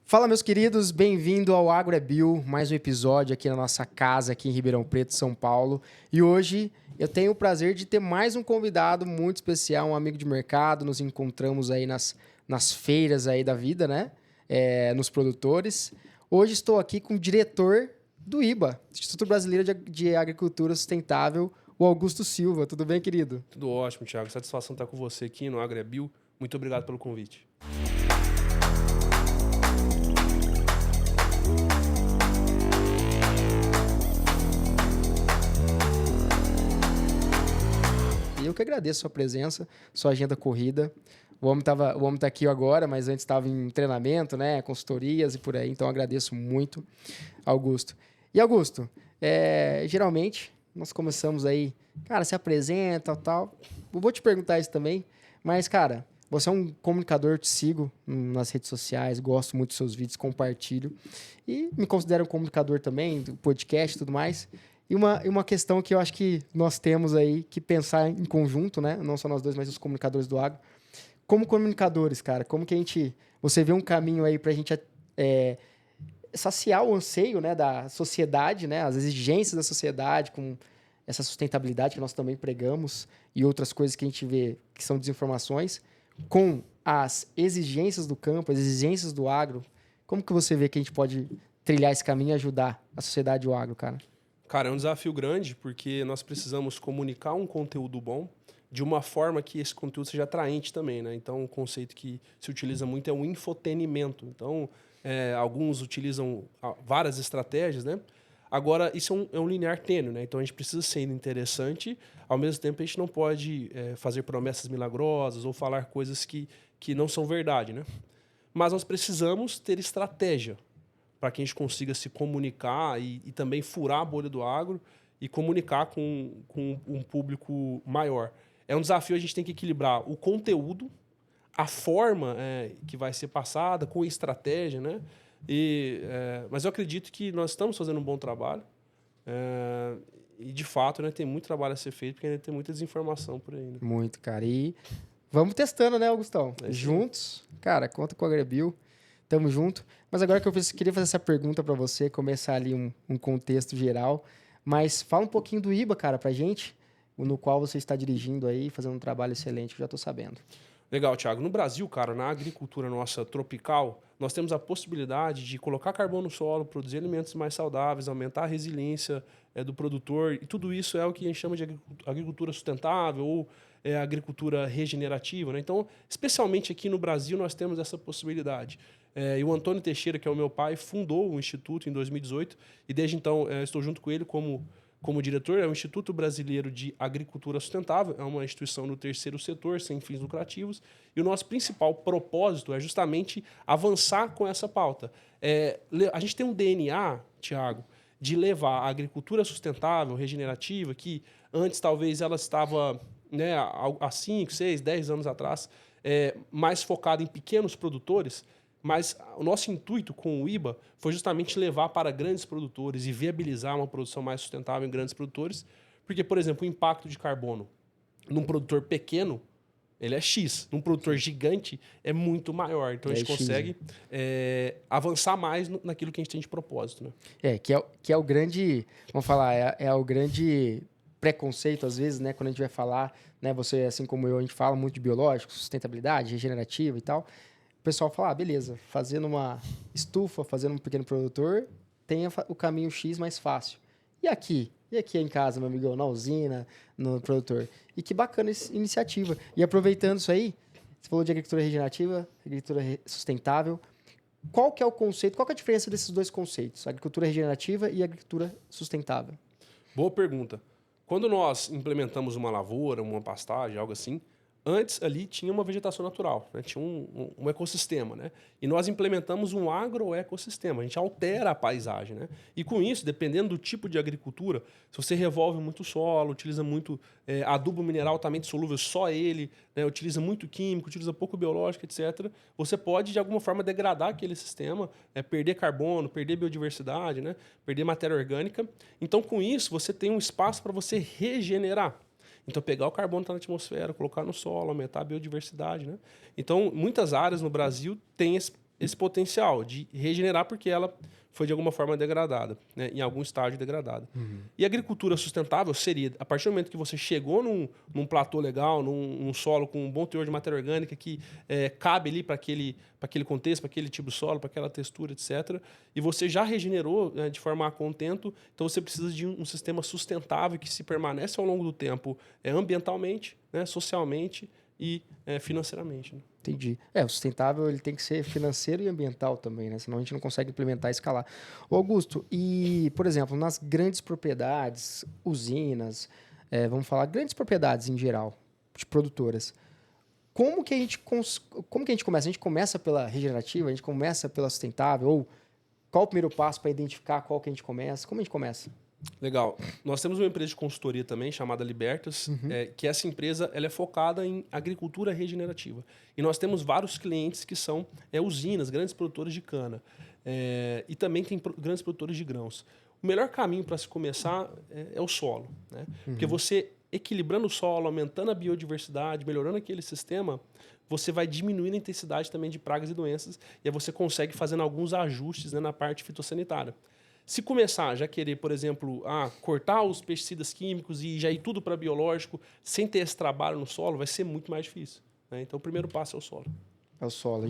Fala, meus queridos, bem-vindo ao Agro é Bio, mais um episódio aqui na nossa casa, aqui em Ribeirão Preto, São Paulo. E hoje eu tenho o prazer de ter mais um convidado muito especial, um amigo de mercado. Nos encontramos aí nas feiras aí da vida, né? Nos produtores. Hoje estou aqui com o diretor do IBA, Instituto Brasileiro de Agricultura Sustentável, o Augusto Silva. Tudo bem, querido? Tudo ótimo, Thiago. Satisfação estar com você aqui no Agro é Bio. Muito obrigado pelo convite. Eu que agradeço a sua presença, sua agenda corrida. O homem tá aqui agora, mas antes estava em treinamento, né? Consultorias e por aí. Então, agradeço muito, Augusto. E, Augusto, geralmente nós começamos aí, cara, se apresenta, tal. Eu vou te perguntar isso também, mas, cara, você é um comunicador, te sigo nas redes sociais, gosto muito dos seus vídeos, compartilho. E me considero um comunicador também, do podcast e tudo mais. E uma questão que eu acho que nós temos aí que pensar em conjunto, né? Não só nós dois, mas os comunicadores do agro. Como comunicadores, cara, como que você vê um caminho aí pra gente saciar o anseio, né, da sociedade, né? As exigências da sociedade com essa sustentabilidade que nós também pregamos e outras coisas que a gente vê que são desinformações, com as exigências do campo, as exigências do agro. Como que você vê que a gente pode trilhar esse caminho e ajudar a sociedade e o agro, cara? Cara, é um desafio grande porque nós precisamos comunicar um conteúdo bom de uma forma que esse conteúdo seja atraente também, né? Então, um conceito que se utiliza muito é o infotenimento. Então, alguns utilizam várias estratégias, né? Agora, isso é um linear tênue, né? Então, a gente precisa ser interessante, ao mesmo tempo a gente não pode fazer promessas milagrosas ou falar coisas que não são verdade, né? Mas nós precisamos ter estratégia para que a gente consiga se comunicar e também furar a bolha do agro e comunicar com um público maior. É um desafio, a gente tem que equilibrar o conteúdo, a forma que vai ser passada, com a estratégia, né? Mas eu acredito que nós estamos fazendo um bom trabalho e, de fato, né, tem muito trabalho a ser feito, porque ainda tem muita desinformação por aí. Né? Muito, cara. E vamos testando, né, Augustão? É isso aí. Juntos. Cara, conta com o AgriBio. Tamo junto. Mas agora que eu queria fazer essa pergunta para você, começar ali um contexto geral. Mas fala um pouquinho do IBA, cara, pra gente, no qual você está dirigindo aí, fazendo um trabalho excelente, que eu já tô sabendo. Legal, Thiago. No Brasil, cara, na agricultura nossa tropical, nós temos a possibilidade de colocar carbono no solo, produzir alimentos mais saudáveis, aumentar a resiliência do produtor. E tudo isso é o que a gente chama de agricultura sustentável ou agricultura regenerativa. Né? Então, especialmente aqui no Brasil, nós temos essa possibilidade. E o Antônio Teixeira, que é o meu pai, fundou o Instituto em 2018 e desde então estou junto com ele como diretor. É o Instituto Brasileiro de Agricultura Sustentável, é uma instituição no terceiro setor, sem fins lucrativos, e o nosso principal propósito é justamente avançar com essa pauta. A gente tem um DNA, Thiago, de levar a agricultura sustentável, regenerativa, que antes talvez ela estava, né, há 5, 6, 10 anos atrás, mais focada em pequenos produtores. Mas o nosso intuito com o IBA foi justamente levar para grandes produtores e viabilizar uma produção mais sustentável em grandes produtores. Porque, por exemplo, o impacto de carbono num produtor pequeno, ele é X. Num produtor gigante, é muito maior. Então, a gente consegue avançar mais naquilo que a gente tem de propósito. Né? Que é o grande, vamos falar, é o grande preconceito, às vezes, né, quando a gente vai falar, né, você, assim como eu, a gente fala muito de biológico, sustentabilidade, regenerativa e tal. O pessoal fala, beleza, fazendo uma estufa, fazendo um pequeno produtor, tem o caminho X mais fácil. E aqui? E aqui em casa, meu amigão, na usina, no produtor? E que bacana essa iniciativa. E aproveitando isso aí, você falou de agricultura regenerativa, agricultura sustentável. Qual que é o conceito, qual que é a diferença desses dois conceitos? Agricultura regenerativa e agricultura sustentável. Boa pergunta. Quando nós implementamos uma lavoura, uma pastagem, algo assim, antes ali tinha uma vegetação natural, né? Tinha um ecossistema, né? E nós implementamos um agroecossistema, a gente altera a paisagem, né? E com isso, dependendo do tipo de agricultura, se você revolve muito o solo, utiliza muito adubo mineral altamente solúvel, só ele, né? Utiliza muito químico, utiliza pouco biológico, etc., você pode, de alguma forma, degradar aquele sistema, perder carbono, perder biodiversidade, né? Perder matéria orgânica. Então, com isso, você tem um espaço para você regenerar. Então, pegar o carbono que está na atmosfera, colocar no solo, aumentar a biodiversidade. Né? Então, muitas áreas no Brasil têm esse potencial de regenerar porque ela foi de alguma forma degradada, né? Em algum estágio degradada. E a agricultura sustentável seria, a partir do momento que você chegou num platô legal, num solo com um bom teor de matéria orgânica que cabe ali para aquele contexto, para aquele tipo de solo, para aquela textura, etc. E você já regenerou, né, de forma a contento, então você precisa de um sistema sustentável que se permanece ao longo do tempo ambientalmente, né, socialmente e financeiramente. Né? Entendi. O sustentável ele tem que ser financeiro e ambiental também, né? Senão a gente não consegue implementar e escalar. Ô Augusto, e, por exemplo, nas grandes propriedades, usinas, vamos falar grandes propriedades em geral, de produtoras, como que a gente começa? A gente começa pela regenerativa, a gente começa pela sustentável, ou qual o primeiro passo para identificar qual que a gente começa? Como a gente começa? Legal. Nós temos uma empresa de consultoria também, chamada Libertas, que essa empresa ela é focada em agricultura regenerativa. E nós temos vários clientes que são usinas, grandes produtores de cana. E também tem grandes produtores de grãos. O melhor caminho para se começar é o solo. Né? Porque você, equilibrando o solo, aumentando a biodiversidade, melhorando aquele sistema, você vai diminuindo a intensidade também de pragas e doenças, e aí você consegue fazendo alguns ajustes, né, na parte fitossanitária. Se começar a já querer, por exemplo, cortar os pesticidas químicos e já ir tudo para biológico, sem ter esse trabalho no solo, vai ser muito mais difícil. Né? Então, o primeiro passo é o solo. É o solo. A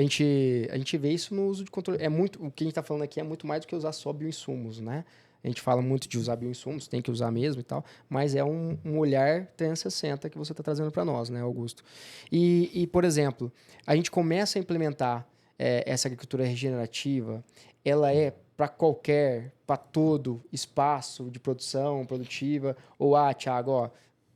gente vê isso no uso de controle. O que a gente está falando aqui é muito mais do que usar só bioinsumos, né? A gente fala muito de usar bioinsumos, tem que usar mesmo e tal, mas é um olhar 360 que você está trazendo para nós, né, Augusto? Por exemplo, a gente começa a implementar essa agricultura regenerativa, ela é para todo espaço de produção produtiva, ou, Thiago, ó,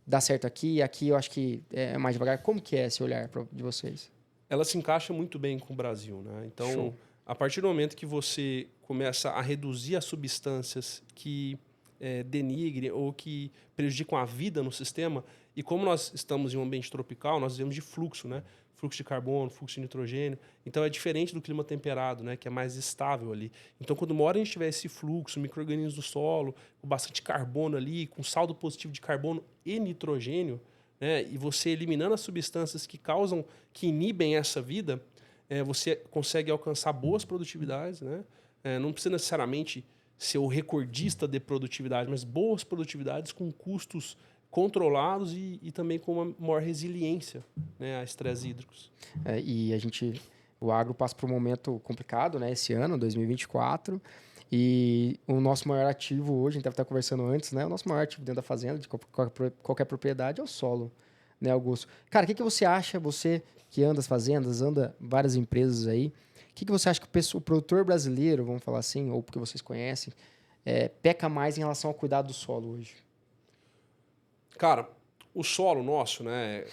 dá certo aqui eu acho que é mais devagar. Como que é esse olhar de vocês? Ela se encaixa muito bem com o Brasil. Né? Então, Show. a partir do momento que você começa a reduzir as substâncias que denigrem ou que prejudicam a vida no sistema, e como nós estamos em um ambiente tropical, nós vivemos de fluxo, né? Fluxo de carbono, fluxo de nitrogênio. Então, é diferente do clima temperado, né? Que é mais estável ali. Então, quando uma hora a gente tiver esse fluxo, micro-organismos do solo, com bastante carbono ali, com saldo positivo de carbono e nitrogênio, né? E você eliminando as substâncias que inibem essa vida, você consegue alcançar boas produtividades, né? Não precisa necessariamente ser o recordista de produtividade, mas boas produtividades com custos controlados e também com uma maior resiliência, né, a estresses hídricos. O agro passa por um momento complicado, né, esse ano, 2024, e o nosso maior ativo hoje, a gente deve estar conversando antes, né, o nosso maior ativo dentro da fazenda, de qualquer propriedade, é o solo, né, Augusto? Cara, o que você acha, você que anda as fazendas, anda várias empresas aí, o que você acha que o produtor brasileiro, vamos falar assim, ou porque vocês conhecem, peca mais em relação ao cuidado do solo hoje? Cara, o solo nosso, né?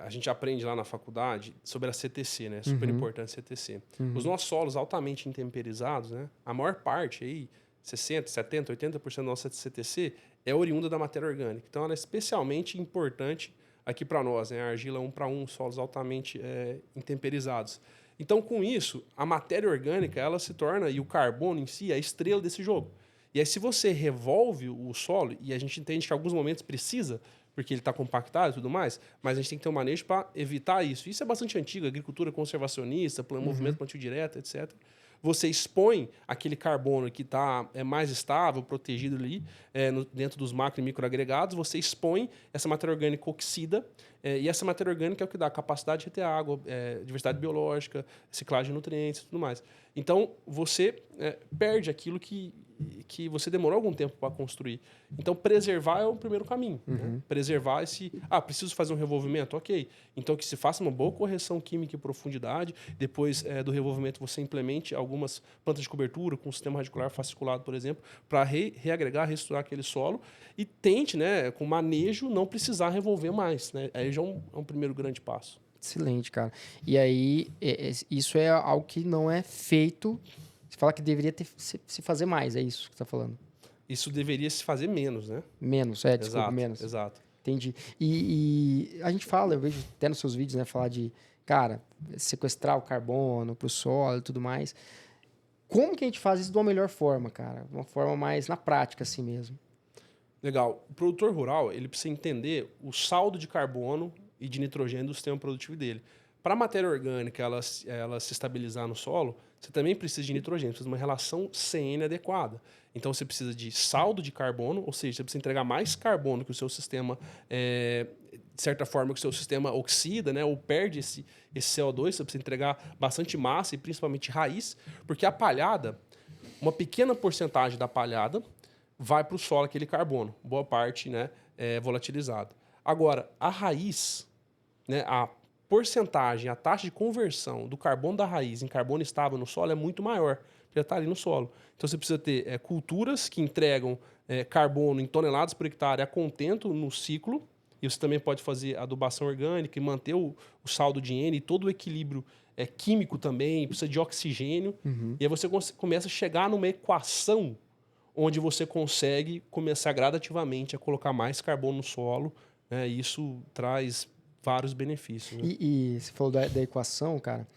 A gente aprende lá na faculdade sobre a CTC, né? Super importante CTC. Os nossos solos altamente intemperizados, né? A maior parte aí, 60%, 70%, 80% da nossa CTC é oriunda da matéria orgânica. Então, ela é especialmente importante aqui para nós, né? A argila 1:1, solos altamente intemperizados. Então, com isso, a matéria orgânica, ela se torna, e o carbono em si, a estrela desse jogo. E aí, se você revolve o solo, e a gente entende que em alguns momentos precisa, porque ele está compactado e tudo mais, mas a gente tem que ter um manejo para evitar isso. Isso é bastante antigo, agricultura conservacionista, movimento plantio direto, etc. Você expõe aquele carbono que está mais estável, protegido ali, dentro dos macro e microagregados, você expõe essa matéria orgânica oxida, e essa matéria orgânica é o que dá capacidade de reter água, diversidade biológica, reciclagem de nutrientes e tudo mais. Então, você perde aquilo que você demorou algum tempo para construir. Então, preservar é o primeiro caminho. Né? Preservar esse... preciso fazer um revolvimento? Ok. Então, que se faça uma boa correção química em profundidade. Depois do revolvimento, você implemente algumas plantas de cobertura com sistema radicular fasciculado, por exemplo, para reagregar, reestruturar aquele solo. E tente, né, com manejo, não precisar revolver mais. Né? Aí já é um primeiro grande passo. Excelente, cara. E aí, isso é algo que não é feito... Você fala que deveria se fazer mais, é isso que você está falando? Isso deveria se fazer menos, né? Menos, desculpa, menos. Exato. Entendi. E a gente fala, eu vejo até nos seus vídeos, né, falar de, cara, sequestrar o carbono para o solo e tudo mais. Como que a gente faz isso de uma melhor forma, cara? De uma forma mais na prática, assim mesmo. Legal. O produtor rural, ele precisa entender o saldo de carbono e de nitrogênio do sistema produtivo dele, Para a matéria orgânica ela se estabilizar no solo, você também precisa de nitrogênio, precisa de uma relação CN adequada. Então você precisa de saldo de carbono, ou seja, você precisa entregar mais carbono que o seu sistema, de certa forma, que o seu sistema oxida, né, ou perde esse CO2, você precisa entregar bastante massa e principalmente raiz, porque a palhada, uma pequena porcentagem da palhada vai para o solo aquele carbono, boa parte, né, é volatilizado. Agora, a raiz, né, a porcentagem, a taxa de conversão do carbono da raiz em carbono estável no solo é muito maior, já está ali no solo. Então você precisa ter culturas que entregam carbono em toneladas por hectare a contento no ciclo, e você também pode fazer adubação orgânica e manter o saldo de N e todo o equilíbrio químico também, precisa de oxigênio. E aí você começa a chegar numa equação onde você consegue começar gradativamente a colocar mais carbono no solo, né? E isso traz vários benefícios. Né? E você falou da equação, cara.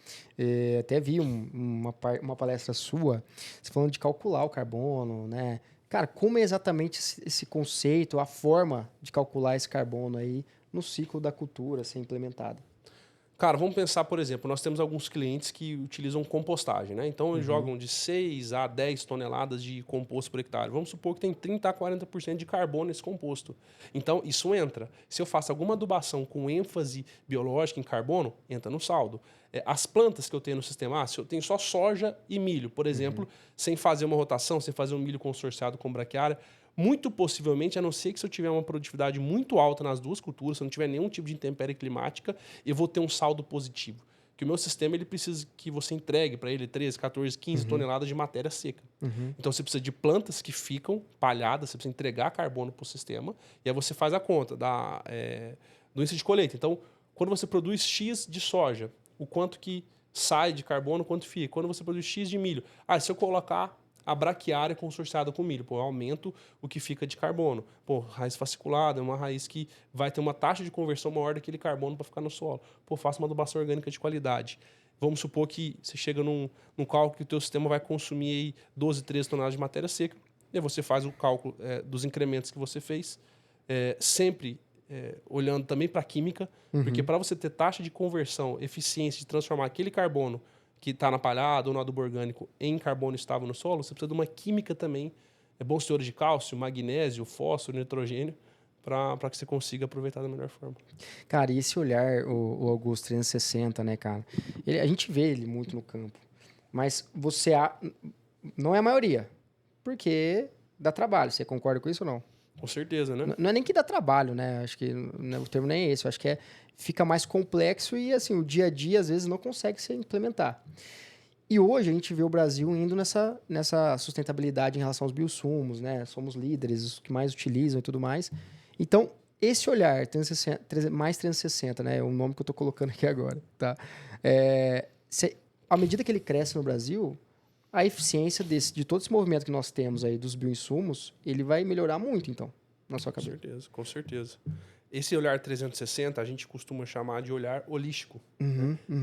Até vi uma palestra sua, você falando de calcular o carbono, né? Cara, como é exatamente esse conceito, a forma de calcular esse carbono aí no ciclo da cultura ser implementado? Cara, vamos pensar, por exemplo, nós temos alguns clientes que utilizam compostagem, né? Então, eles jogam de 6 a 10 toneladas de composto por hectare. Vamos supor que tem 30 a 40% de carbono nesse composto. Então, isso entra. Se eu faço alguma adubação com ênfase biológica em carbono, entra no saldo. As plantas que eu tenho no sistema, se eu tenho só soja e milho, por exemplo, sem fazer uma rotação, sem fazer um milho consorciado com braquiária, muito possivelmente, a não ser que se eu tiver uma produtividade muito alta nas duas culturas, se eu não tiver nenhum tipo de intempérie climática, eu vou ter um saldo positivo. Que o meu sistema ele precisa que você entregue para ele 13, 14, 15 toneladas de matéria seca. Então você precisa de plantas que ficam palhadas, você precisa entregar carbono para o sistema, e aí você faz a conta do índice de colheita. Então, quando você produz X de soja, o quanto que sai de carbono, quanto fica. Quando você produz X de milho, se eu colocar a braquiária consorciada com milho, eu aumento o que fica de carbono. Raiz fasciculada é uma raiz que vai ter uma taxa de conversão maior daquele carbono para ficar no solo. Faço uma adubação orgânica de qualidade. Vamos supor que você chega num cálculo que o teu sistema vai consumir aí 12, 13 toneladas de matéria seca, e aí você faz o cálculo dos incrementos que você fez, sempre olhando também para a química, porque para você ter taxa de conversão, eficiência de transformar aquele carbono que está na palhada ou no adubo orgânico em carbono estável no solo, você precisa de uma química também, bons teores de cálcio, magnésio, fósforo, nitrogênio, para que você consiga aproveitar da melhor forma. Cara, e esse olhar, o Augusto 360, né, cara? A gente vê ele muito no campo, mas não é a maioria, porque dá trabalho. Você concorda com isso ou não? Com certeza, né? Não é nem que dá trabalho, né? Acho que o termo nem é esse. Eu acho que fica mais complexo e, assim, o dia a dia, às vezes, não consegue se implementar. E hoje a gente vê o Brasil indo nessa sustentabilidade em relação aos bioinsumos, né? Somos líderes, os que mais utilizam e tudo mais. Então, esse olhar, 360, mais 360, né? É o nome que eu estou colocando aqui agora, tá? À medida que ele cresce no Brasil, a eficiência de todo esse movimento que nós temos aí dos bioinsumos, ele vai melhorar muito, então, na sua cabeça. Com certeza. Esse olhar 360 a gente costuma chamar de olhar holístico,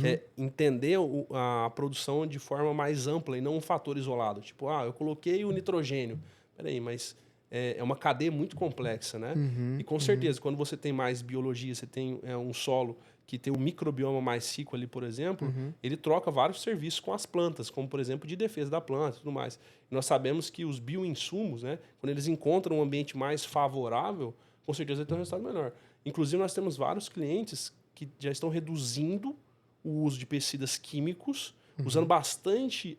que é entender a produção de forma mais ampla e não um fator isolado. Tipo, eu coloquei o nitrogênio. Peraí, mas é uma cadeia muito complexa, né? E com certeza, quando você tem mais biologia, você tem um solo que tem um microbioma mais rico ali, por exemplo, ele troca vários serviços com as plantas, como, por exemplo, de defesa da planta e tudo mais. E nós sabemos que os bioinsumos, né, quando eles encontram um ambiente mais favorável, com certeza vai ter um resultado melhor. Inclusive, nós temos vários clientes que já estão reduzindo o uso de pesticidas químicos, usando bastante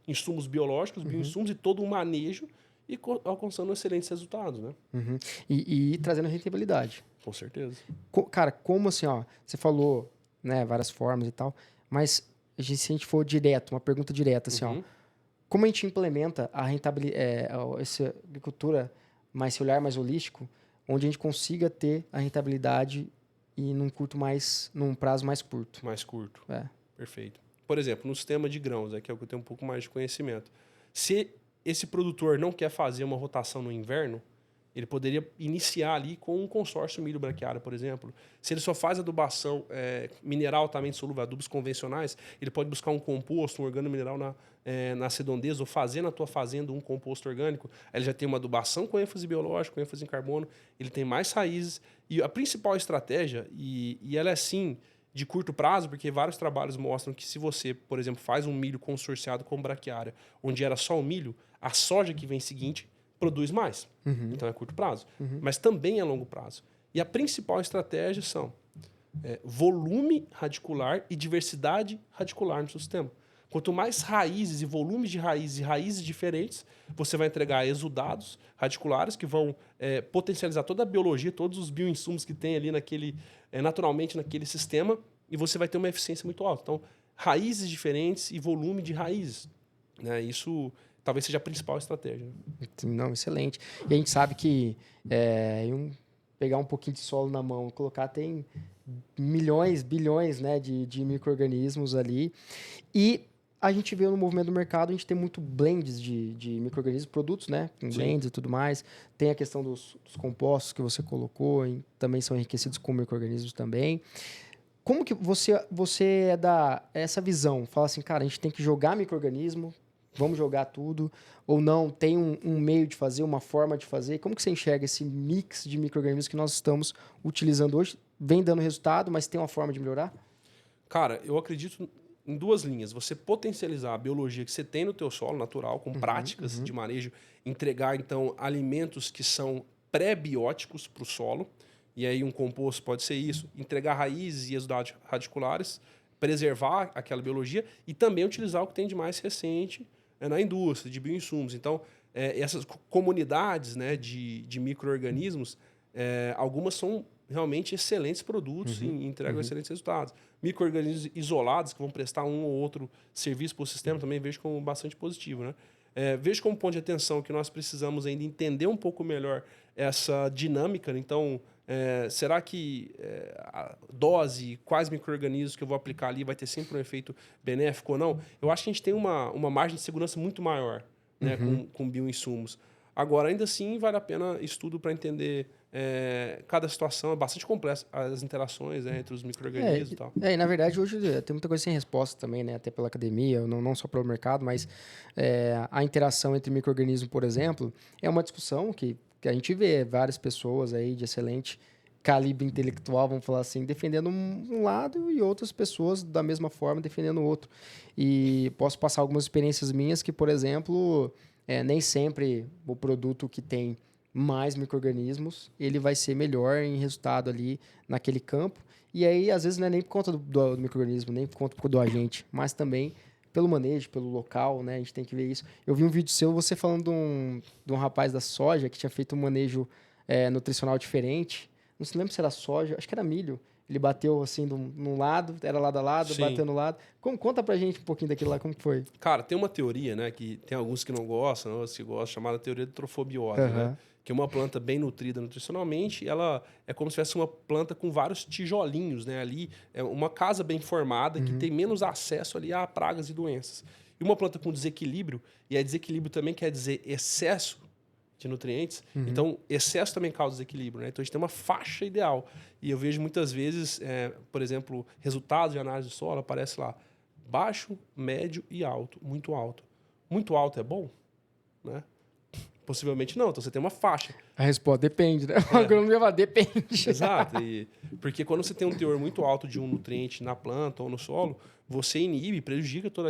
insumos biológicos, bioinsumos e todo um manejo e alcançando excelentes resultados, né? E trazendo rentabilidade. Com certeza. Cara, como assim, ó, você falou, né, várias formas e tal, mas se a gente for direto, uma pergunta direta, assim, ó, como a gente implementa a rentabilidade, essa agricultura mais esse olhar mais holístico, onde a gente consiga ter a rentabilidade e num prazo mais curto? Mais curto. Perfeito. Por exemplo, no sistema de grãos, que é o que eu tenho um pouco mais de conhecimento. Se esse produtor não quer fazer uma rotação no inverno, ele poderia iniciar ali com um consórcio milho braquiária, por exemplo. Se ele só faz adubação mineral altamente solúvel, adubos convencionais, ele pode buscar um composto, um organomineral na redondeza, ou fazer na tua fazenda um composto orgânico. Aí ele já tem uma adubação com ênfase biológica, com ênfase em carbono, ele tem mais raízes. E a principal estratégia, e ela é assim, de curto prazo, porque vários trabalhos mostram que se você, por exemplo, faz um milho consorciado com braquiária, onde era só o milho, a soja que vem seguinte produz mais. Então é curto prazo. Mas também é longo prazo. E a principal estratégia são volume radicular e diversidade radicular no seu sistema. Quanto mais raízes e volumes de raízes e raízes diferentes, você vai entregar exudados radiculares que vão potencializar toda a biologia, todos os bioinsumos que tem ali naturalmente naquele sistema, e você vai ter uma eficiência muito alta. Então, raízes diferentes e volume de raízes. Né? Isso talvez seja a principal estratégia. Não, excelente. E a gente sabe que pegar um pouquinho de solo na mão, colocar, tem milhões, bilhões, né, de micro-organismos ali. E a gente vê no movimento do mercado, a gente tem muito blends de micro-organismos, produtos, né? Tem blends e tudo mais. Tem a questão dos compostos que você colocou, também são enriquecidos com micro-organismos também. Como que você dá essa visão? Fala assim, cara, a gente tem que jogar micro-organismo, vamos jogar tudo, ou não, tem um meio de fazer, uma forma de fazer. Como que você enxerga esse mix de micro-organismos que nós estamos utilizando hoje? Vem dando resultado, mas tem uma forma de melhorar? Cara, eu acredito em duas linhas. Você potencializar a biologia que você tem no teu solo natural, com práticas de manejo, entregar, então, alimentos que são pré-bióticos para o solo, e aí um composto pode ser isso, entregar raízes e exudados radiculares, preservar aquela biologia e também utilizar o que tem de mais recente na indústria, de bioinsumos. Então, essas comunidades, né, de micro-organismos, algumas são realmente excelentes produtos e entregam excelentes resultados. Micro-organismos isolados que vão prestar um ou outro serviço para o sistema também vejo como bastante positivo. Né? Vejo como ponto de atenção que nós precisamos ainda entender um pouco melhor essa dinâmica. Então, será que a dose, quais micro-organismos que eu vou aplicar ali vai ter sempre um efeito benéfico ou não? Eu acho que a gente tem uma margem de segurança muito maior, né, com bioinsumos. Agora, ainda assim, vale a pena estudo para entender cada situação. É bastante complexa as interações entre os micro-organismos e tal. E na verdade, hoje tem muita coisa sem resposta também, né? Até pela academia, não só pelo mercado, mas a interação entre micro-organismos, por exemplo, é uma discussão que a gente vê várias pessoas aí de excelente calibre intelectual, vamos falar assim, defendendo um lado e outras pessoas da mesma forma defendendo o outro. E posso passar algumas experiências minhas que, por exemplo, nem sempre o produto que tem mais micro-organismos, ele vai ser melhor em resultado ali naquele campo. E aí, às vezes, não é nem por conta do micro-organismo, nem por conta do agente, mas também pelo manejo, pelo local, né? A gente tem que ver isso. Eu vi um vídeo seu, você falando de um rapaz da soja que tinha feito um manejo nutricional diferente. Não se lembra se era soja, acho que era milho. Ele bateu assim num lado, era lado a lado, Sim. bateu no lado. Conta pra gente um pouquinho daquilo lá, como foi? Cara, tem uma teoria, né, que tem alguns que não gostam, outros que gostam, chamada teoria de trofobiose, né? Que é uma planta bem nutrida nutricionalmente, ela é como se fosse uma planta com vários tijolinhos, né? Ali é uma casa bem formada que tem menos acesso ali a pragas e doenças. E uma planta com desequilíbrio, e desequilíbrio também quer dizer excesso de nutrientes, então excesso também causa desequilíbrio, né? Então a gente tem uma faixa ideal. E eu vejo muitas vezes, por exemplo, resultados de análise de solo, aparece lá, baixo, médio e alto, muito alto. Muito alto é bom? Né? Possivelmente não, então você tem uma faixa. A resposta depende, né? O agrônomo ia falar, depende. Exato, porque quando você tem um teor muito alto de um nutriente na planta ou no solo, você inibe, prejudica toda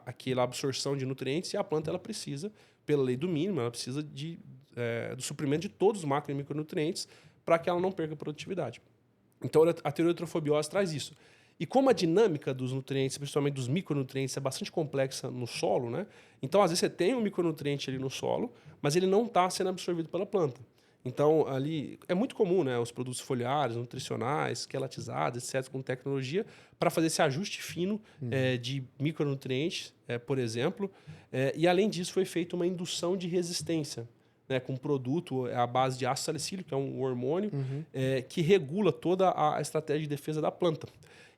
aquela absorção de nutrientes e a planta ela precisa, pela lei do mínimo, ela precisa do suprimento de todos os macro e micronutrientes para que ela não perca produtividade. Então a teoria da trofobiose traz isso. E como a dinâmica dos nutrientes, principalmente dos micronutrientes, é bastante complexa no solo, né? Então, às vezes, você tem um micronutriente ali no solo, mas ele não está sendo absorvido pela planta. Então, ali é muito comum, né? Os produtos foliares, nutricionais, quelatizados, etc., com tecnologia, para fazer esse ajuste fino de micronutrientes, por exemplo. E, além disso, foi feita uma indução de resistência, né, com um produto à base de ácido salicílico, que é um hormônio, que regula toda a estratégia de defesa da planta.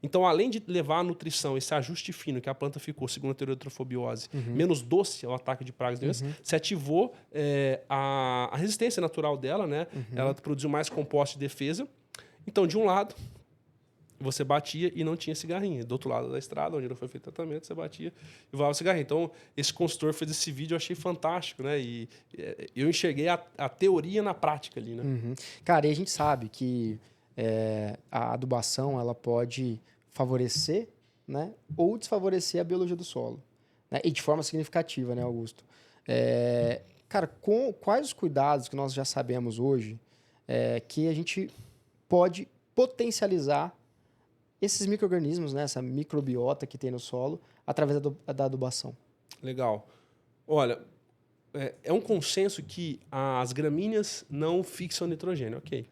Então, além de levar a nutrição, esse ajuste fino que a planta ficou, segundo a teoria da trofobiose, menos doce ao ataque de pragas e doenças, se ativou a resistência natural dela, né? Ela produziu mais composto de defesa. Então, de um lado, você batia e não tinha cigarrinho. Do outro lado da estrada, onde não foi feito tratamento, você batia e voava cigarrinho. Então, esse consultor fez esse vídeo, eu achei fantástico, né? E eu enxerguei a teoria na prática ali, né? Cara, e a gente sabe que a adubação ela pode favorecer, né, ou desfavorecer a biologia do solo, né, e de forma significativa, né, Augusto? Cara, quais os cuidados que nós já sabemos hoje que a gente pode potencializar esses micro-organismos, né, essa microbiota que tem no solo, através da adubação? Legal. Olha, é um consenso que as gramíneas não fixam nitrogênio, ok.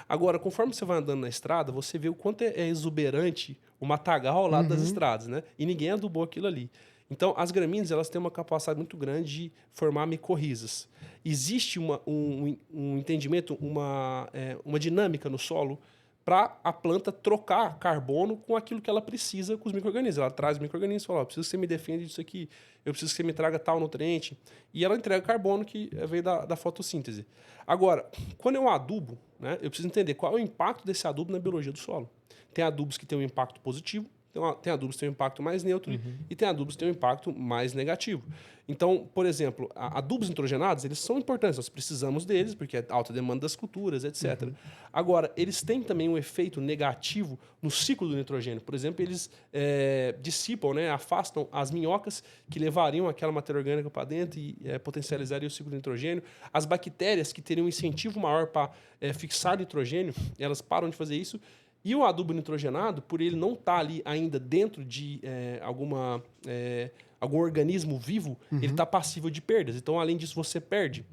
Agora, conforme você vai andando na estrada, você vê o quanto é exuberante o matagal ao lado das estradas, né? E ninguém adubou aquilo ali. Então, as gramíneas elas têm uma capacidade muito grande de formar micorrizas. Existe um entendimento, uma dinâmica no solo para a planta trocar carbono com aquilo que ela precisa com os micro-organismos. Ela traz micro-organismos e fala, preciso que você me defenda disso aqui, eu preciso que você me traga tal nutriente. E ela entrega carbono que veio da fotossíntese. Agora, quando eu adubo, né, eu preciso entender qual é o impacto desse adubo na biologia do solo. Tem adubos que têm um impacto positivo, tem adubos que têm um impacto mais neutro e tem adubos que têm um impacto mais negativo. Então, por exemplo, adubos nitrogenados, eles são importantes, nós precisamos deles, porque é alta demanda das culturas, etc. Agora, eles têm também um efeito negativo no ciclo do nitrogênio. Por exemplo, eles dissipam, né, afastam as minhocas que levariam aquela matéria orgânica para dentro e potencializariam o ciclo do nitrogênio. As bactérias que teriam um incentivo maior para fixar nitrogênio, elas param de fazer isso. E o adubo nitrogenado, por ele não estar ali ainda dentro de algum organismo vivo, ele está passível de perdas. Então, além disso, você perde.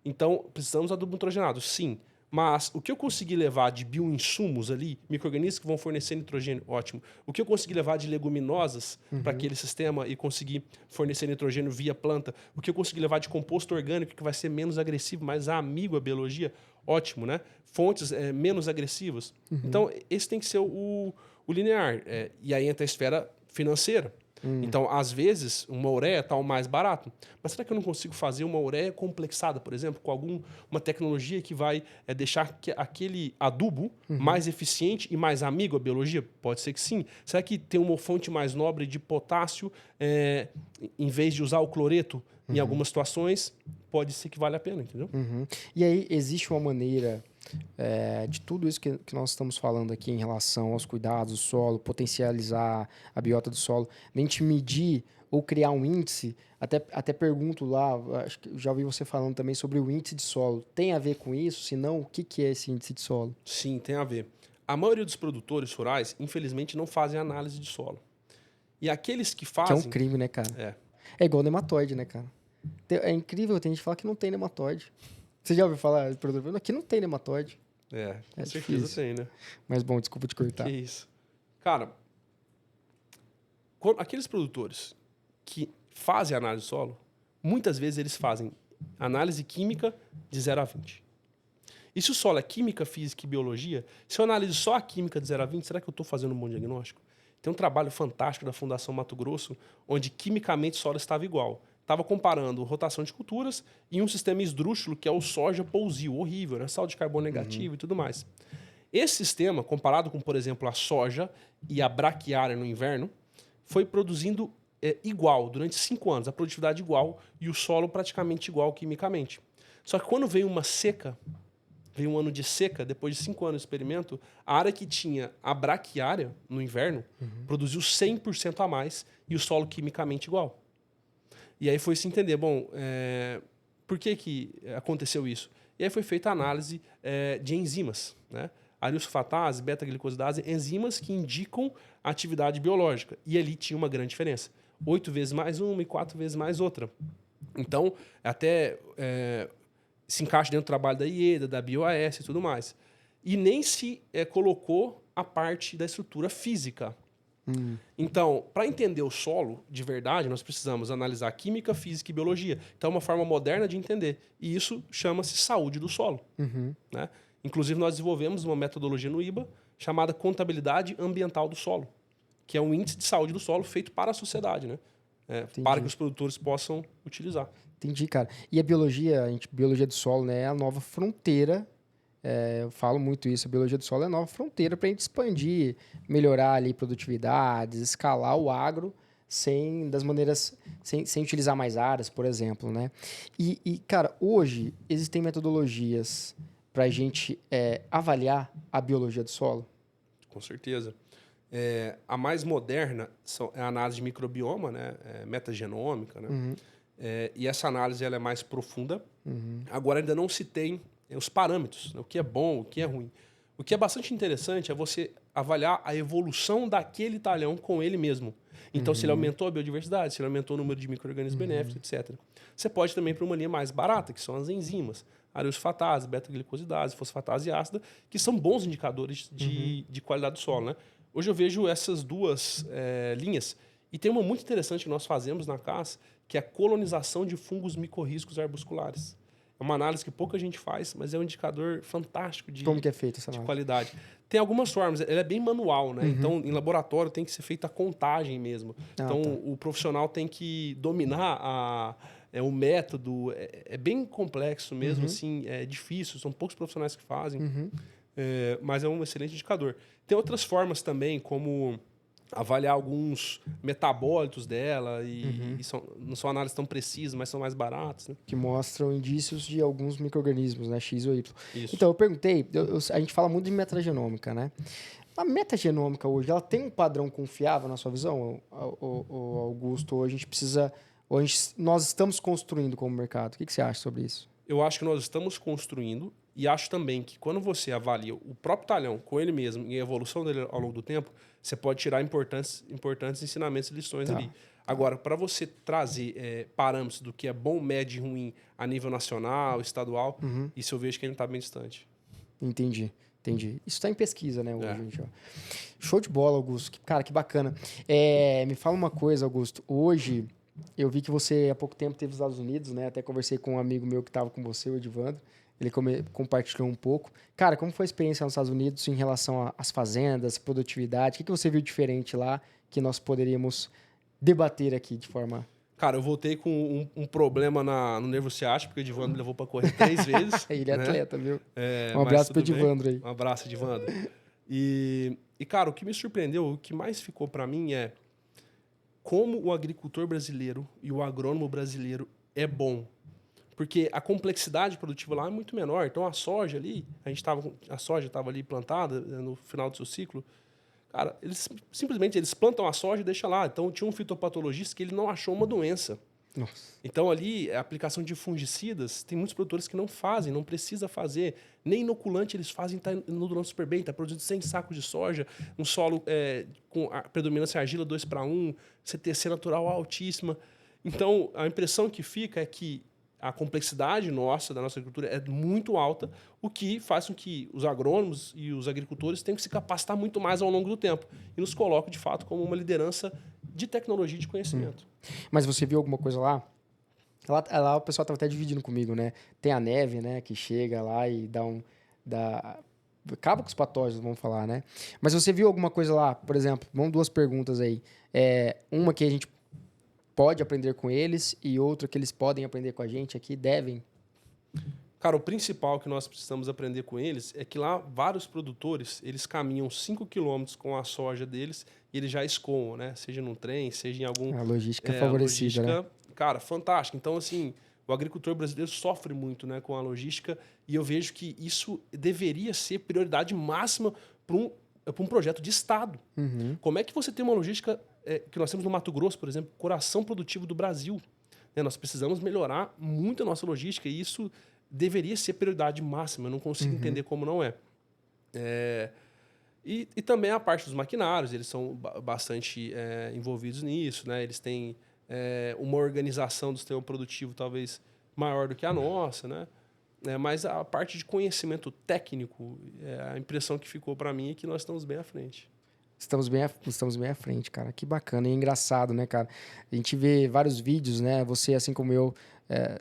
Então, precisamos de adubo nitrogenado, sim. Mas o que eu consegui levar de bioinsumos ali, micro-organismos que vão fornecer nitrogênio, ótimo. O que eu consegui levar de leguminosas para aquele sistema e conseguir fornecer nitrogênio via planta, o que eu consegui levar de composto orgânico, que vai ser menos agressivo, mais amigo à biologia, ótimo, né? Fontes menos agressivas. Então, esse tem que ser o linear. E aí entra a esfera financeira. Então, às vezes, uma ureia está o mais barato. Mas será que eu não consigo fazer uma ureia complexada, por exemplo, com uma tecnologia que vai deixar aquele adubo mais eficiente e mais amigo à biologia? Pode ser que sim. Será que tem uma fonte mais nobre de potássio, em vez de usar o cloreto em algumas situações? Pode ser que vale a pena, entendeu? E aí, existe uma maneira de tudo isso que nós estamos falando aqui em relação aos cuidados do solo, potencializar a biota do solo, de a gente medir ou criar um índice? Até pergunto lá, acho que já ouvi você falando também sobre o índice de solo. Tem a ver com isso? Se não, o que é esse índice de solo? Sim, tem a ver. A maioria dos produtores rurais, infelizmente, não fazem análise de solo. E aqueles que Que é um fazem... crime, né, cara? É. É igual nematóide, né, cara? É incrível, tem gente que fala que não tem nematóide. Você já ouviu falar de produtor? Aqui não tem nematóide. Com certeza difícil. tem, né? Mas bom, desculpa te cortar. Que isso. Cara, aqueles produtores que fazem análise de solo, muitas vezes eles fazem análise química de 0 a 20. E se o solo é química, física e biologia, se eu analiso só a química de 0 a 20, será que eu estou fazendo um bom diagnóstico? Tem um trabalho fantástico da Fundação Mato Grosso, onde quimicamente o solo estava igual. Estava comparando rotação de culturas e um sistema esdrúxulo, que é o soja pousio, horrível, né? Saldo de carbono negativo e tudo mais. Esse sistema, comparado com, por exemplo, a soja e a braquiária no inverno, foi produzindo igual durante 5 anos, a produtividade igual e o solo praticamente igual quimicamente. Só que quando veio uma seca, veio um ano de seca, depois de 5 anos de experimento, a área que tinha a braquiária no inverno produziu 100% a mais e o solo quimicamente igual. E aí foi se entender, bom, por que aconteceu isso? E aí foi feita a análise de enzimas, né? Arilsulfatase, beta-glicosidase, enzimas que indicam a atividade biológica. E ali tinha uma grande diferença. 8 vezes mais uma e 4 vezes mais outra. Então, até se encaixa dentro do trabalho da IEDA, da BioAS e tudo mais. E nem se colocou a parte da estrutura física. Então, para entender o solo de verdade, nós precisamos analisar química, física e biologia. Então, é uma forma moderna de entender. E isso chama-se saúde do solo. Né? Inclusive, nós desenvolvemos uma metodologia no IBA chamada contabilidade ambiental do solo, que é um índice de saúde do solo feito para a sociedade, né? Para que os produtores possam utilizar. Entendi, cara. E a biologia, biologia do solo, né, é a nova fronteira. Eu falo muito isso, a biologia do solo é a nova fronteira para a gente expandir, melhorar ali produtividades, escalar o agro sem utilizar mais áreas, por exemplo, né? E, cara, hoje existem metodologias para a gente avaliar a biologia do solo? Com certeza. A mais moderna é a análise de microbioma, né? Metagenômica, né? E essa análise ela é mais profunda. Agora ainda não se tem os parâmetros, né? O que é bom, o que é ruim. O que é bastante interessante é você avaliar a evolução daquele talhão com ele mesmo. Então, se ele aumentou a biodiversidade, se ele aumentou o número de micro-organismos benéficos, etc. Você pode também ir para uma linha mais barata, que são as enzimas. Areosfatase, beta-glicosidase, fosfatase ácida, que são bons indicadores de qualidade do solo, né? Hoje eu vejo essas duas linhas. E tem uma muito interessante que nós fazemos na CAS, que é a colonização de fungos micorrízicos arbusculares. É uma análise que pouca gente faz, mas é um indicador fantástico de, Como que é feito essa de análise? qualidade. Tem algumas formas, ela é bem manual, né? Então, em laboratório tem que ser feita a contagem mesmo. Então, tá. o profissional tem que dominar o método. É bem complexo mesmo, assim, é difícil, são poucos profissionais que fazem, mas é um excelente indicador. Tem outras formas também, como avaliar alguns metabólitos dela e não são análises tão precisas, mas são mais baratas, né? Que mostram indícios de alguns micro-organismos, né? X ou Y. Isso. Então, eu perguntei, a gente fala muito de metagenômica, né? A metagenômica hoje, ela tem um padrão confiável na sua visão, o Augusto? Ou a gente precisa... nós estamos construindo como mercado? O que você acha sobre isso? Eu acho que nós estamos construindo e acho também que quando você avalia o próprio talhão com ele mesmo e a evolução dele ao longo do tempo, você pode tirar importantes ensinamentos e lições ali. Agora, para você trazer parâmetros do que é bom, médio e ruim a nível nacional, estadual, isso eu vejo que ainda está bem distante. Entendi. Isso está em pesquisa, né, hoje. Gente, ó. Show de bola, Augusto. Cara, que bacana. Me fala uma coisa, Augusto. Hoje, eu vi que você há pouco tempo esteve nos Estados Unidos, né? Até conversei com um amigo meu que estava com você, o Edivando. Ele compartilhou um pouco. Cara, como foi a experiência nos Estados Unidos em relação às fazendas, produtividade? O que você viu diferente lá que nós poderíamos debater aqui de forma... Cara, eu voltei com um problema no nervo ciático, porque o Edivandro me levou para correr 3 vezes. Ele é né? atleta, viu? Um abraço pro Edivandro aí. Um abraço, Edivandro. E, cara, o que me surpreendeu, o que mais ficou para mim é como o agricultor brasileiro e o agrônomo brasileiro é bom. Porque a complexidade produtiva lá é muito menor. Então, a soja ali, a soja estava ali plantada no final do seu ciclo. Cara, simplesmente eles plantam a soja e deixam lá. Então, tinha um fitopatologista que ele não achou uma doença. Nossa. Então, ali, a aplicação de fungicidas, tem muitos produtores que não fazem, não precisa fazer. Nem inoculante eles fazem, está inodulando super bem, está produzindo 100 sacos de soja, um solo com a predominância argila 2:1, CTC natural altíssima. Então, a impressão que fica é que a complexidade da nossa agricultura é muito alta, o que faz com que os agrônomos e os agricultores tenham que se capacitar muito mais ao longo do tempo e nos coloca, de fato, como uma liderança de tecnologia e de conhecimento. Mas você viu alguma coisa lá? Lá o pessoal estava até dividindo comigo, né? Tem a neve, né? Que chega lá e acaba com os patógenos, vamos falar, né? Mas você viu alguma coisa lá, por exemplo, vamos 2 perguntas aí. Uma que a gente pode aprender com eles e outra que eles podem aprender com a gente aqui, devem? Cara, o principal que nós precisamos aprender com eles é que lá vários produtores, eles caminham 5 quilômetros com a soja deles e eles já escoam, né? Seja num trem, seja em algum... A logística favorecida, né? Cara, fantástico. Então, assim, o agricultor brasileiro sofre muito, né, com a logística e eu vejo que isso deveria ser prioridade máxima para um projeto de Estado. Como é que você tem uma logística que nós temos no Mato Grosso, por exemplo, coração produtivo do Brasil? Né? Nós precisamos melhorar muito a nossa logística e isso deveria ser prioridade máxima. Eu não consigo entender como não é. E também a parte dos maquinários, eles são bastante envolvidos nisso, né? Eles têm uma organização do sistema produtivo talvez maior do que a nossa, né? Mas a parte de conhecimento técnico, a impressão que ficou para mim é que nós estamos bem à frente. Estamos bem à frente, cara. Que bacana e engraçado, né, cara? A gente vê vários vídeos, né? Você, assim como eu,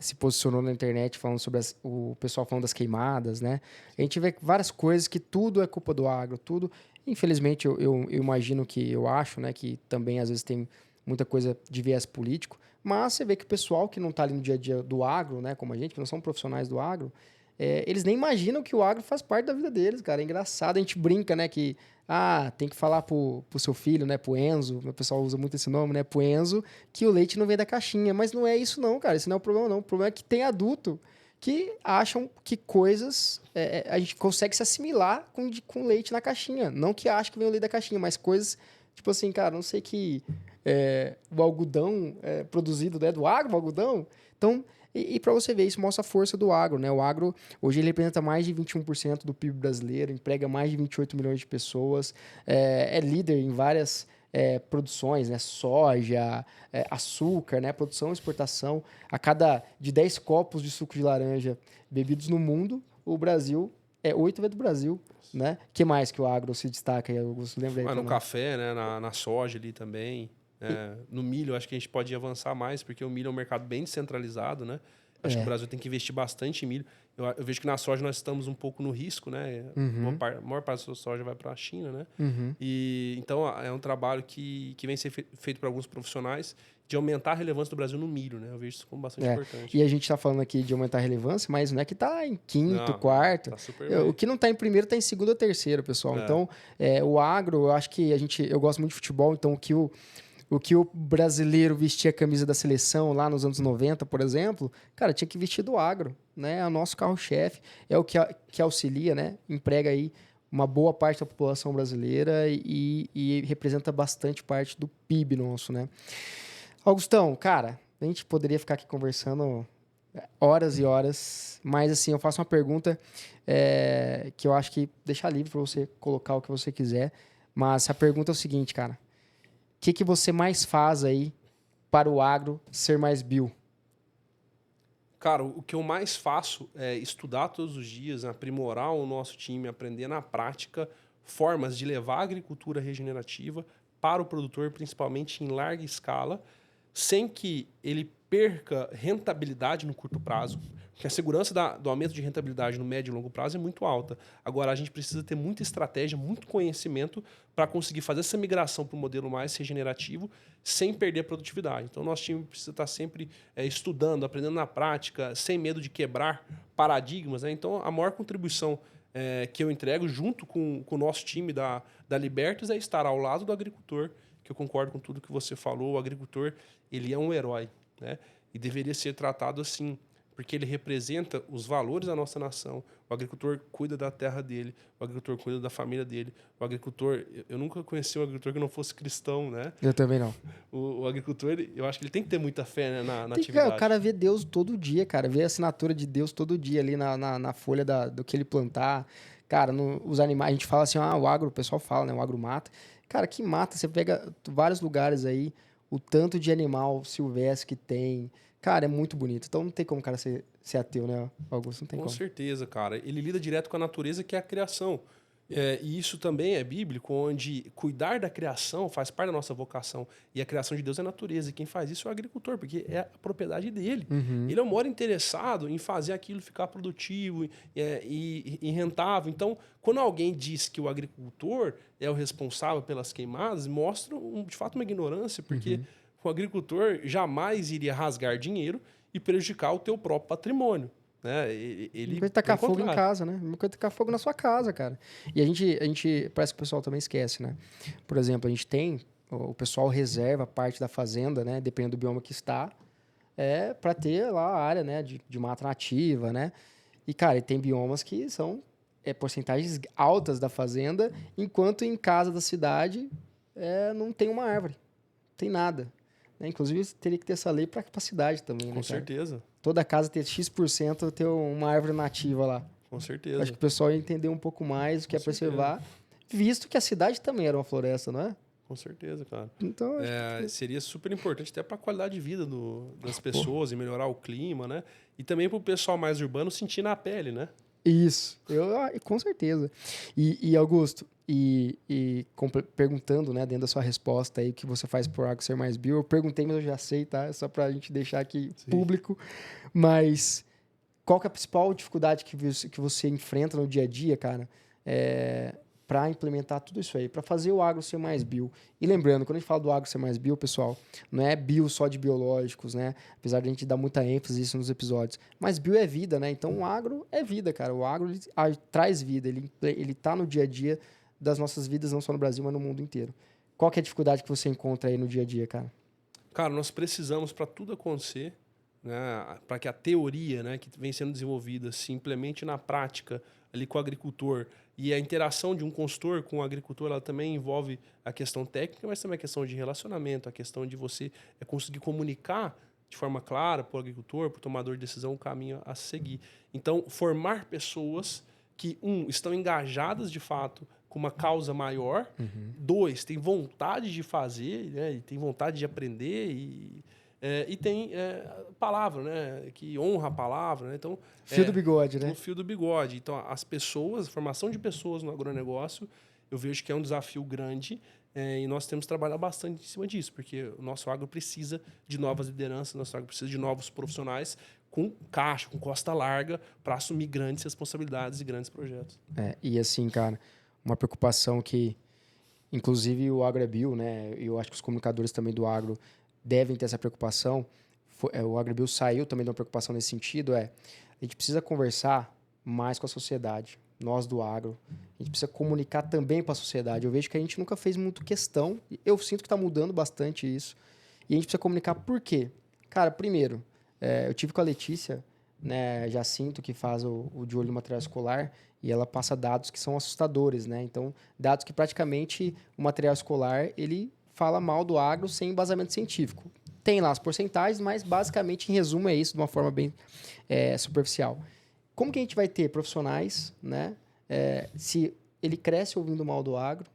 se posicionou na internet falando sobre o pessoal falando das queimadas, né? A gente vê várias coisas que tudo é culpa do agro, tudo. Infelizmente, eu imagino eu acho, né, que também às vezes tem muita coisa de viés político, mas você vê que o pessoal que não está ali no dia a dia do agro, né, como a gente, que não são profissionais do agro, eles nem imaginam que o agro faz parte da vida deles, cara. É engraçado, a gente brinca, né, que tem que falar pro seu filho, né, pro Enzo, o pessoal usa muito esse nome, né, pro Enzo, que o leite não vem da caixinha, mas não é isso não, cara, isso não é o problema não. O problema é que tem adulto que acham que coisas a gente consegue se assimilar com leite na caixinha. Não que acha que vem o leite da caixinha, mas coisas, tipo assim, cara, não sei que o algodão é produzido do agro, o algodão. Então, e para você ver, isso mostra a força do agro, né? O agro, hoje, ele representa mais de 21% do PIB brasileiro, emprega mais de 28 milhões de pessoas, é líder em várias produções, né? Soja, açúcar, né? Produção e exportação. De 10 copos de suco de laranja bebidos no mundo, o Brasil, 8 vem do Brasil, né? O que mais que o agro se destaca aí, Augusto? Lembra aí? No café, né? Na soja ali também. No milho, acho que a gente pode avançar mais, porque o milho é um mercado bem descentralizado, né? Acho que o Brasil tem que investir bastante em milho. Eu vejo que na soja nós estamos um pouco no risco, né? Uhum. A maior parte da soja vai para a China, né? Uhum. E então é um trabalho que vem ser feito por alguns profissionais de aumentar a relevância do Brasil no milho, né? Eu vejo isso como bastante importante. E a gente está falando aqui de aumentar a relevância, mas não é que está em quinto, Não, quarto. tá super bem. O que não está em primeiro está em segundo ou terceiro, pessoal. Então, o agro, eu acho que eu gosto muito de futebol, então o que o brasileiro vestia a camisa da seleção lá nos anos 90, por exemplo, cara, tinha que vestir do agro, né? É o nosso carro-chefe, é o que auxilia, né? Emprega aí uma boa parte da população brasileira e representa bastante parte do PIB nosso, né? Augustão, cara, a gente poderia ficar aqui conversando horas e horas, mas assim, eu faço uma pergunta que eu acho que deixa livre para você colocar o que você quiser, mas a pergunta é o seguinte, cara. O que você mais faz aí para o agro ser mais bio? Cara, o que eu mais faço é estudar todos os dias, aprimorar o nosso time, aprender na prática formas de levar a agricultura regenerativa para o produtor, principalmente em larga escala, sem que ele perca rentabilidade no curto prazo, porque a segurança do aumento de rentabilidade no médio e longo prazo é muito alta. Agora, a gente precisa ter muita estratégia, muito conhecimento para conseguir fazer essa migração para o modelo mais regenerativo sem perder produtividade. Então, nosso time precisa estar sempre estudando, aprendendo na prática, sem medo de quebrar paradigmas, né? Então, a maior contribuição que eu entrego junto com o nosso time da Libertas é estar ao lado do agricultor, que eu concordo com tudo que você falou. O agricultor, ele é um herói, né? E deveria ser tratado assim, porque ele representa os valores da nossa nação. O agricultor cuida da terra dele, o agricultor cuida da família dele. O agricultor, eu nunca conheci um agricultor que não fosse cristão, né? Eu também não. O agricultor, eu acho que ele tem que ter muita fé, né, na Tem que, atividade. o cara vê Deus todo dia, cara. Vê a assinatura de Deus todo dia ali na folha do que ele plantar. Cara, os animais, a gente fala assim, o pessoal fala, né? O agro mata. Cara, que mata? Você pega vários lugares aí, o tanto de animal silvestre que tem. Cara, é muito bonito. Então não tem como o cara ser ateu, né, Augusto? Não tem como. Com certeza, cara. Ele lida direto com a natureza, que é a criação. E isso também é bíblico, onde cuidar da criação faz parte da nossa vocação. E a criação de Deus é a natureza. E quem faz isso é o agricultor, porque é a propriedade dele. Uhum. Ele é o maior interessado em fazer aquilo ficar produtivo e rentável. Então, quando alguém diz que o agricultor é o responsável pelas queimadas, mostra, de fato, uma ignorância, porque o agricultor jamais iria rasgar dinheiro e prejudicar o teu próprio patrimônio. Né? Ele coisa tacar fogo em casa, né? Uma coisa tacar fogo na sua casa, cara. E a gente parece que o pessoal também esquece, né? Por exemplo, a gente tem, o pessoal reserva parte da fazenda, né? Dependendo do bioma que está, para ter lá a área, né? De mata nativa, né? E, cara, tem biomas que são porcentagens altas da fazenda, enquanto em casa da cidade não tem uma árvore, não tem nada. Né? Inclusive, teria que ter essa lei para a cidade também, né, Com certeza. Toda casa ter X% ter uma árvore nativa lá. Com certeza. Acho que o pessoal ia entender um pouco mais o que é preservar, visto que a cidade também era uma floresta, não é? Com certeza, cara. Então, seria super importante até para a qualidade de vida das pessoas e melhorar o clima, né? E também para o pessoal mais urbano sentir na pele, né? Isso, com certeza. E Augusto, perguntando, né, dentro da sua resposta aí, o que você faz por agro ser mais bio, eu perguntei, mas eu já sei, tá? Só pra gente deixar aqui público. Mas qual que é a principal dificuldade que você enfrenta no dia a dia, cara, para implementar tudo isso aí, para fazer o agro ser mais bio? E lembrando, quando a gente fala do agro ser mais bio, pessoal, não é bio só de biológicos, né? Apesar de a gente dar muita ênfase nisso nos episódios. Mas bio é vida, né? Então o agro é vida, cara. O agro ele traz vida, ele tá no dia a dia das nossas vidas, não só no Brasil, mas no mundo inteiro. Qual que é a dificuldade que você encontra aí no dia a dia, cara? Cara, nós precisamos, para tudo acontecer, né, para que a teoria, né, que vem sendo desenvolvida se implemente na prática ali com o agricultor. E a interação de um consultor com o agricultor, ela também envolve a questão técnica, mas também a questão de relacionamento, a questão de você conseguir comunicar de forma clara para o agricultor, para o tomador de decisão, o caminho a seguir. Então, formar pessoas que, estão engajadas de fato com uma causa maior, dois, tem vontade de fazer, né, e tem vontade de aprender e tem palavra, né, que honra a palavra. Né? Então, Fio do bigode, né? O fio do bigode. Então, as pessoas, a formação de pessoas no agronegócio, eu vejo que é um desafio grande e nós temos que trabalhar bastante em cima disso, porque o nosso agro precisa de novas lideranças, o nosso agro precisa de novos profissionais com caixa, com costa larga, para assumir grandes responsabilidades e grandes projetos. E assim, cara, uma preocupação que, inclusive, o Agro é Bio, né? Eu acho que os comunicadores também do agro devem ter essa preocupação. O Agro é Bio saiu também de uma preocupação nesse sentido, a gente precisa conversar mais com a sociedade, nós do agro. A gente precisa comunicar também para a sociedade. Eu vejo que a gente nunca fez muito questão, eu sinto que está mudando bastante isso. E a gente precisa comunicar por quê? Cara, primeiro, eu tive com a Letícia, né, Jacinto, que faz o De Olho no Material Escolar, e ela passa dados que são assustadores, né? Então, dados que praticamente o material escolar, ele fala mal do agro sem embasamento científico. Tem lá as porcentagens, mas basicamente, em resumo, é isso, de uma forma bem superficial. Como que a gente vai ter profissionais, né? Se ele cresce ouvindo mal do agro,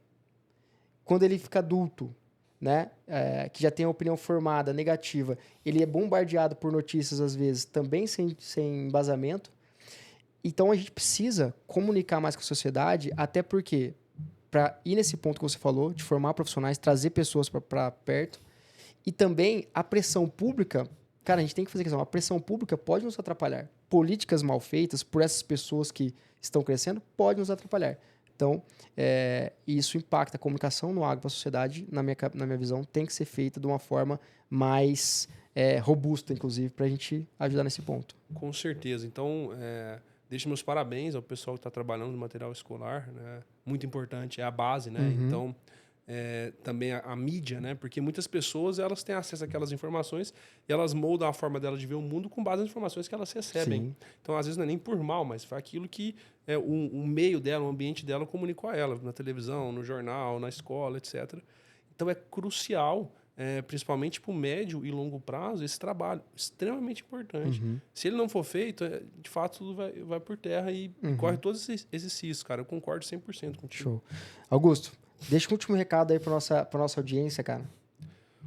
quando ele fica adulto, né? Que já tem a opinião formada, negativa, ele é bombardeado por notícias, às vezes, também sem embasamento. Então, a gente precisa comunicar mais com a sociedade, até porque, para ir nesse ponto que você falou, de formar profissionais, trazer pessoas para perto, e também a pressão pública, cara, a gente tem que fazer questão, a pressão pública pode nos atrapalhar. Políticas mal feitas por essas pessoas que estão crescendo pode nos atrapalhar. Então, isso impacta a comunicação no agro para a sociedade, na minha visão, tem que ser feita de uma forma mais robusta, inclusive, para a gente ajudar nesse ponto. Com certeza. Então, deixo meus parabéns ao pessoal que está trabalhando no material escolar, né? Muito importante, é a base, né? Uhum. Então, também a mídia, né? Porque muitas pessoas elas têm acesso àquelas informações e elas moldam a forma dela de ver o mundo com base nas informações que elas recebem. Sim. Então, às vezes, não é nem por mal, mas foi aquilo que o meio dela, o ambiente dela comunicou a ela, na televisão, no jornal, na escola, etc. Então, é crucial, principalmente para o médio e longo prazo, esse trabalho extremamente importante. Uhum. Se ele não for feito, de fato, tudo vai por terra e corre todos esses riscos, cara. Eu concordo 100% contigo. Show. Augusto, deixa um último recado aí para nossa audiência, cara.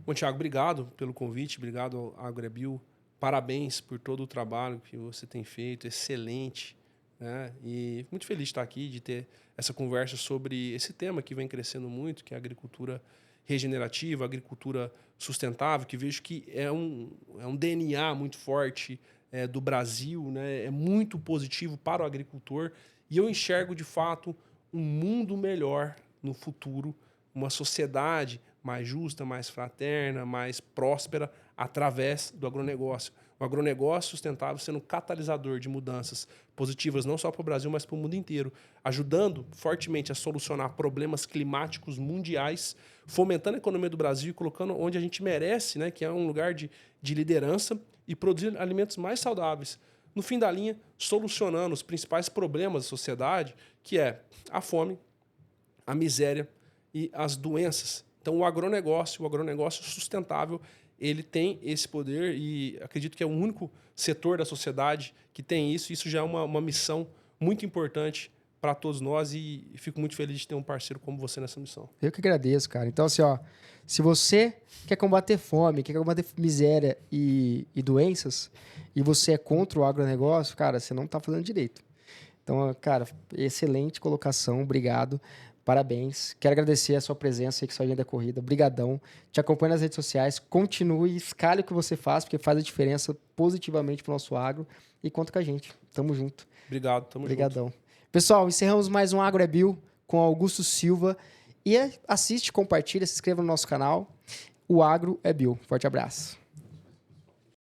Bom, Thiago, obrigado pelo convite, obrigado ao Agro é Bio. Parabéns por todo o trabalho que você tem feito, excelente. Né? E muito feliz de estar aqui, de ter essa conversa sobre esse tema que vem crescendo muito, que é a agricultura regenerativa, agricultura sustentável, que vejo que é um DNA muito forte do Brasil, né? É muito positivo para o agricultor e eu enxergo, de fato, um mundo melhor no futuro, uma sociedade mais justa, mais fraterna, mais próspera através do agronegócio. O agronegócio sustentável sendo um catalisador de mudanças positivas não só para o Brasil, mas para o mundo inteiro, ajudando fortemente a solucionar problemas climáticos mundiais, fomentando a economia do Brasil e colocando onde a gente merece, né, que é um lugar de liderança e produzir alimentos mais saudáveis. No fim da linha, solucionando os principais problemas da sociedade, que é a fome, a miséria e as doenças. Então, o agronegócio sustentável, ele tem esse poder e acredito que é o único setor da sociedade que tem isso. Isso já é uma missão muito importante para todos nós e fico muito feliz de ter um parceiro como você nessa missão. Eu que agradeço, cara. Então, assim, se você quer combater fome, quer combater miséria e doenças, e você é contra o agronegócio, cara, você não está fazendo direito. Então, cara, excelente colocação, obrigado. Parabéns. Quero agradecer a sua presença, que sua agenda é corrida. Obrigadão. Te acompanho nas redes sociais. Continue, escale o que você faz, porque faz a diferença positivamente para o nosso agro. E conta com a gente. Tamo junto. Obrigado, tamo Obrigadão. junto. Pessoal, encerramos mais um Agro é Bio com Augusto Silva. E assiste, compartilha, se inscreva no nosso canal. O Agro é Bio. Forte abraço.